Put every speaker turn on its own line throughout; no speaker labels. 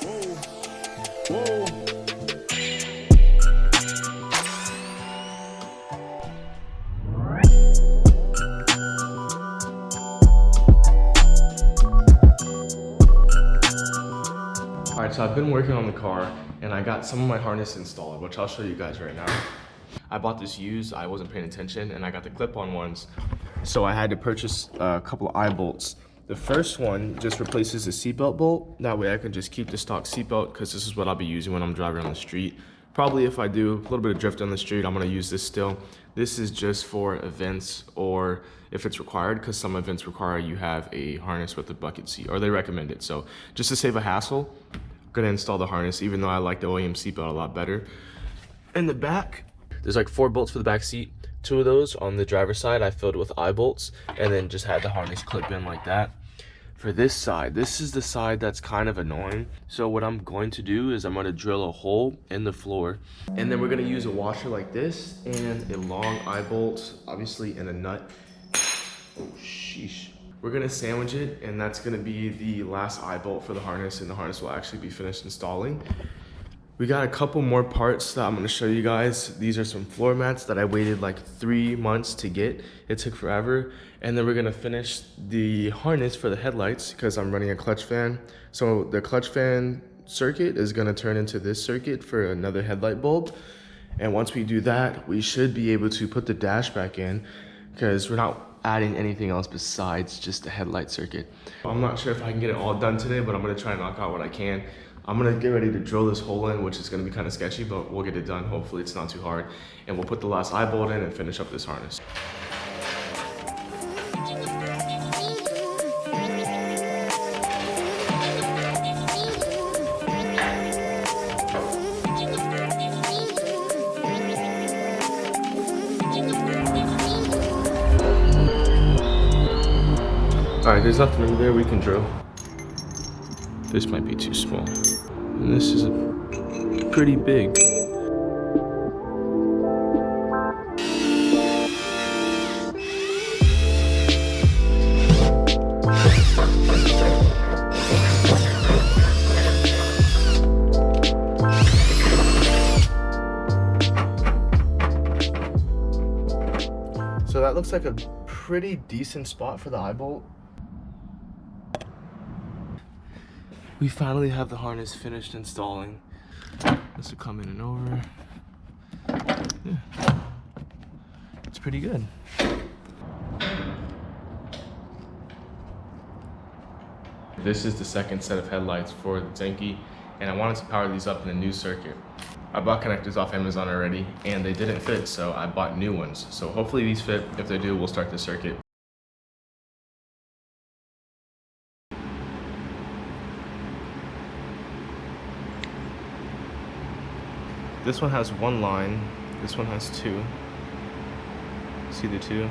Whoa. Alright, so I've been working on the car and I got some of my harness installed, which I'll show you guys right now. I bought this used, I wasn't paying attention, and I got the clip-on ones. So I had to purchase a couple of eye bolts. The first one just replaces the seatbelt bolt. That way I can just keep the stock seatbelt because this is what I'll be using when I'm driving on the street. Probably if I do a little bit of drift on the street, I'm gonna use this still. This is just for events or if it's required, because some events require you have a harness with a bucket seat, or they recommend it. So just to save a hassle, I'm gonna install the harness, even though I like the OEM seatbelt a lot better. In the back, there's like 4 bolts for the back seat. 2 of those on the driver's side I filled with eye bolts and then just had the harness clip in like that. For this side, this is the side that's kind of annoying. So what I'm going to do is I'm going to drill a hole in the floor, and then we're going to use a washer like this and a long eye bolt, obviously, and a nut. Oh, sheesh. We're going to sandwich it, and that's going to be the last eye bolt for the harness, and the harness will actually be finished installing. We got a couple more parts that I'm gonna show you guys. These are some floor mats that I waited like 3 months to get. It took forever. And then we're gonna finish the harness for the headlights because I'm running a clutch fan. So the clutch fan circuit is gonna turn into this circuit for another headlight bulb. And once we do that, we should be able to put the dash back in because we're not adding anything else besides just the headlight circuit. I'm not sure if I can get it all done today, but I'm gonna try and knock out what I can. I'm gonna get ready to drill this hole in, which is gonna be kind of sketchy, but we'll get it done. Hopefully it's not too hard. And we'll put the last eye bolt in and finish up this harness. All right, there's nothing in there we can drill. This might be too small. And this is pretty big. So that looks like a pretty decent spot for the eye bolt. We finally have the harness finished installing. This will come in and over. Yeah, it's pretty good. This is the second set of headlights for the Zenki, and I wanted to power these up in a new circuit. I bought connectors off Amazon already, and they didn't fit, so I bought new ones. So hopefully these fit. If they do, we'll start the circuit. This one has 1 line, this one has 2. See the 2?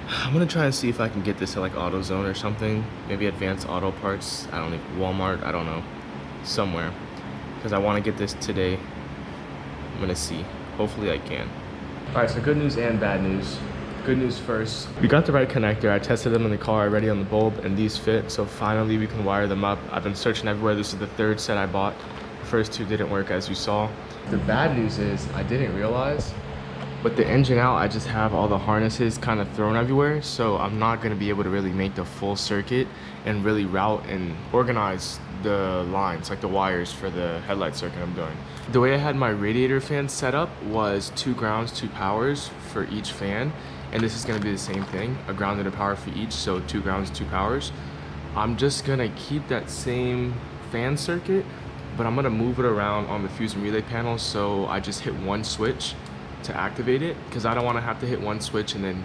I'm gonna try and see if I can get this at like AutoZone or something. Maybe Advanced Auto Parts, I don't know, Walmart, I don't know. Somewhere. Because I wanna get this today. I'm gonna see. Hopefully I can. Alright, so good news and bad news. Good news first. We got the right connector. I tested them in the car already on the bulb, and these fit, so finally we can wire them up. I've been searching everywhere. This is the 3rd set I bought. The first 2 didn't work, as you saw. The bad news is I didn't realize, but the engine out, I just have all the harnesses kind of thrown everywhere, so I'm not gonna be able to really make the full circuit and really route and organize the lines, like the wires for the headlight circuit I'm doing. The way I had my radiator fan set up was 2 grounds, 2 powers for each fan, and this is gonna be the same thing, a ground and a power for each, so 2 grounds, 2 powers. I'm just gonna keep that same fan circuit, but I'm gonna move it around on the fuse and relay panel, so I just hit 1 switch to activate it, because I don't want to have to hit 1 switch and then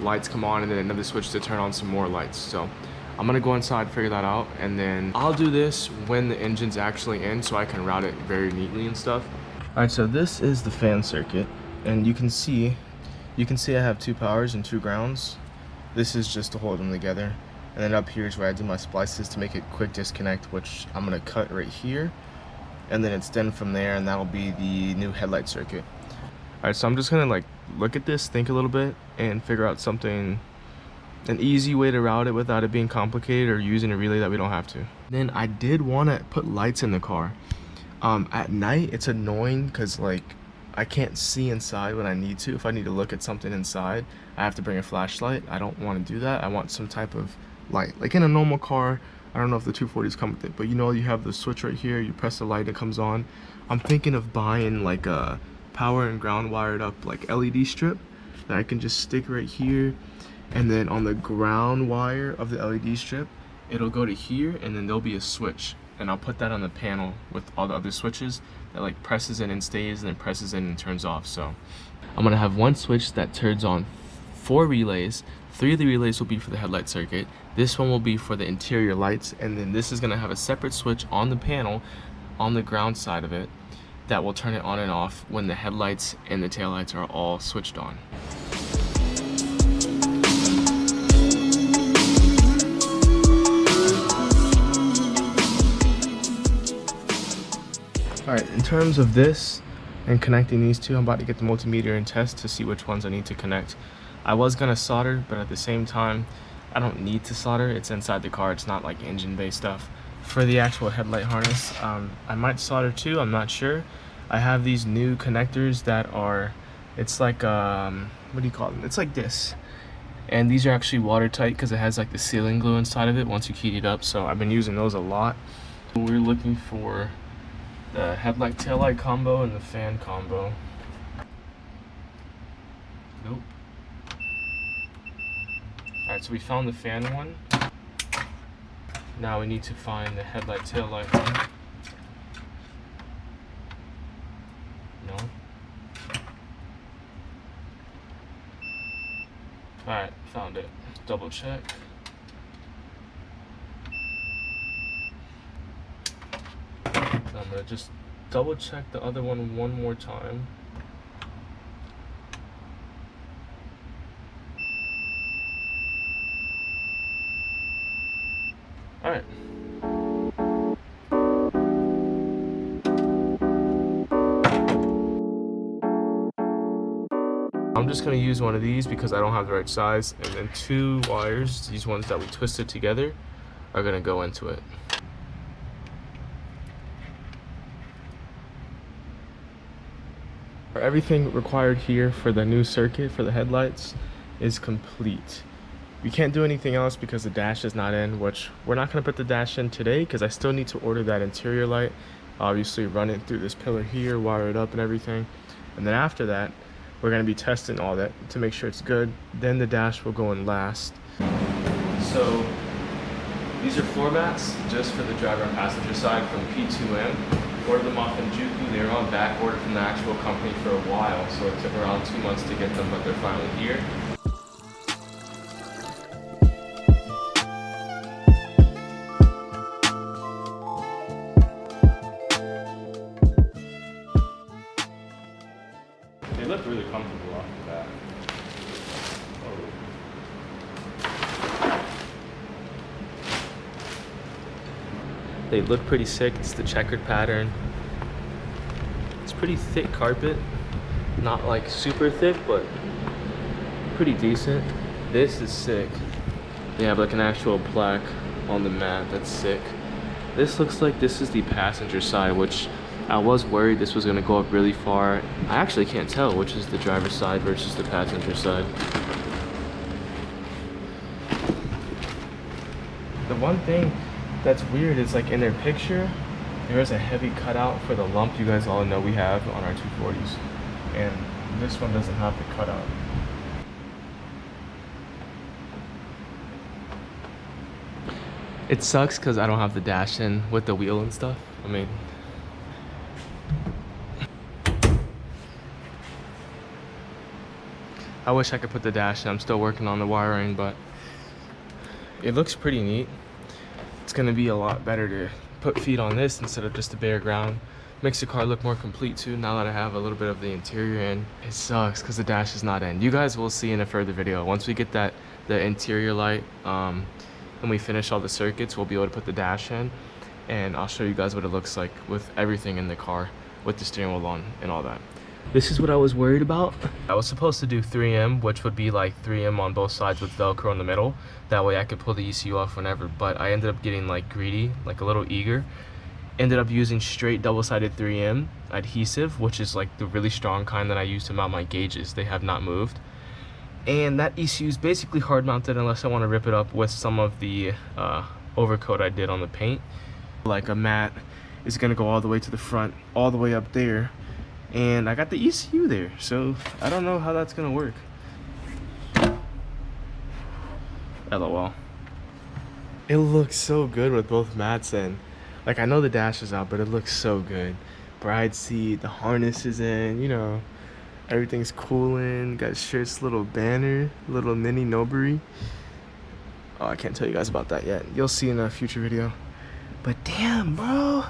lights come on and then another switch to turn on some more lights. So I'm gonna go inside, figure that out, and then I'll do this when the engine's actually in so I can route it very neatly and stuff. All right, so this is the fan circuit, and you can see I have 2 powers and 2 grounds. This is just to hold them together. And then up here is where I do my splices to make it quick disconnect, which I'm gonna cut right here. And then it's done from there, and that'll be the new headlight circuit. All right, so I'm just gonna like look at this, think a little bit, and figure out something an easy way to route it without it being complicated or using a relay that we don't have to. Then I did want to put lights in the car. At night it's annoying because like I can't see inside when I need to. If I need to look at something inside, I have to bring a flashlight. I don't want to do that. I want some type of light. Like in a normal car, I don't know if the 240s come with it, but you know, you have the switch right here, you press the light, it comes on. I'm thinking of buying like a power and ground wired up like LED strip that I can just stick right here, and then on the ground wire of the LED strip, it'll go to here, and then there'll be a switch, and I'll put that on the panel with all the other switches that like presses in and stays, and then presses in and turns off. So I'm gonna have one switch that turns on 4 relays. 3 of the relays will be for the headlight circuit. This one will be for the interior lights, and then this is gonna have a separate switch on the panel on the ground side of it that will turn it on and off when the headlights and the taillights are all switched on. Alright, in terms of this and connecting these two, I'm about to get the multimeter and test to see which ones I need to connect. I was gonna solder, but at the same time, I don't need to solder. It's inside the car, it's not like engine-based stuff. For the actual headlight harness, I might solder too, I'm not sure. I have these new connectors that are, it's like, what do you call them? It's like this. And these are actually watertight because it has like the sealing glue inside of it once you heat it up, so I've been using those a lot. We're looking for the headlight taillight combo and the fan combo. Nope. Alright, so we found the fan one. Now we need to find the headlight taillight one. No. Alright, found it. Double check. I'm gonna just double check the other one more time. Alright. I'm just gonna use one of these because I don't have the right size, and then 2 wires, these ones that we twisted together, are gonna go into it. Everything required here for the new circuit for the headlights is complete. We can't do anything else because the dash is not in, which we're not going to put the dash in today because I still need to order that interior light. Obviously run it through this pillar here, wire it up and everything. And then after that, we're going to be testing all that to make sure it's good. Then the dash will go in last. So these are floor mats just for the driver and passenger side from P2M. Ordered them off in Juku. They were on back order from the actual company for a while, so it took around 2 months to get them, but they're finally here. They look really comfortable off the bat. They look pretty sick. It's the checkered pattern. It's pretty thick carpet. Not like super thick, but pretty decent. This is sick. They have like an actual plaque on the mat. That's sick. This looks like this is the passenger side, which I was worried this was gonna go up really far. I actually can't tell which is the driver's side versus the passenger side. The one thing that's weird is like in their picture, there is a heavy cutout for the lump you guys all know we have on our 240s. And this one doesn't have the cutout. It sucks because I don't have the dash in with the wheel and stuff. I mean, I wish I could put the dash in. I'm still working on the wiring, but it looks pretty neat. It's gonna be a lot better to put feet on this instead of just the bare ground. Makes the car look more complete too, now that I have a little bit of the interior in. It sucks because the dash is not in. You guys will see in a further video. Once we get the interior light and we finish all the circuits, we'll be able to put the dash in, and I'll show you guys what it looks like with everything in the car, with the steering wheel on and all that. This is what I was worried about. I was supposed to do 3M, which would be like 3M on both sides with Velcro in the middle. That way I could pull the ECU off whenever, but I ended up getting like greedy, like a little eager. Ended up using straight double-sided 3M adhesive, which is like the really strong kind that I use to mount my gauges. They have not moved. And that ECU is basically hard mounted unless I want to rip it up with some of the overcoat I did on the paint. Like a mat is gonna go all the way to the front, all the way up there. And I got the ECU there, so I don't know how that's gonna work. LOL. It looks so good with both mats in. Like, I know the dash is out, but it looks so good. Bride seat, the harness is in, you know, everything's cooling. Got shirt's little banner, little mini Noburi. Oh, I can't tell you guys about that yet. You'll see in a future video. But damn, bro.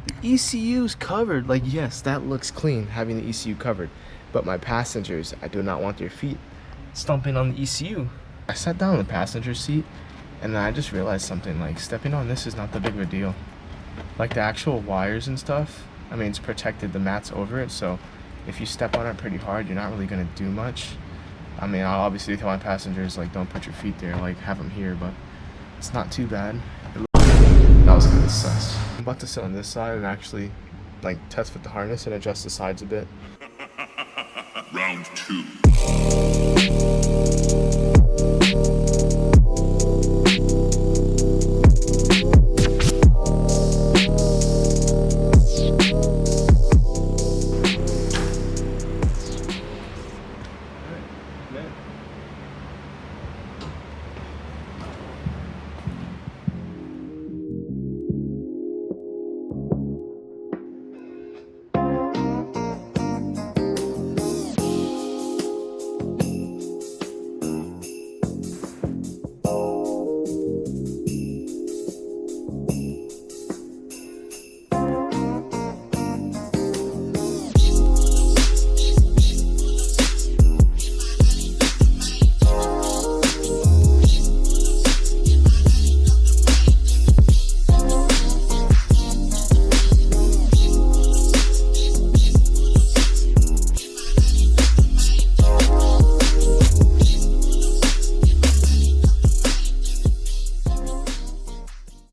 The ECU's covered. Like, yes, that looks clean, having the ECU covered. But my passengers, I do not want their feet stomping on the ECU. I sat down in the passenger seat, and then I just realized something. Like, stepping on this is not that big of a deal. Like, the actual wires and stuff, I mean, it's protected, the mat's over it, so if you step on it pretty hard, you're not really gonna do much. I mean, I'll obviously tell my passengers, like, don't put your feet there, like, have them here, but it's not too bad. That was kind of sus. I'm about to sit on this side and actually, like, test with the harness and adjust the sides a bit.
Round 2.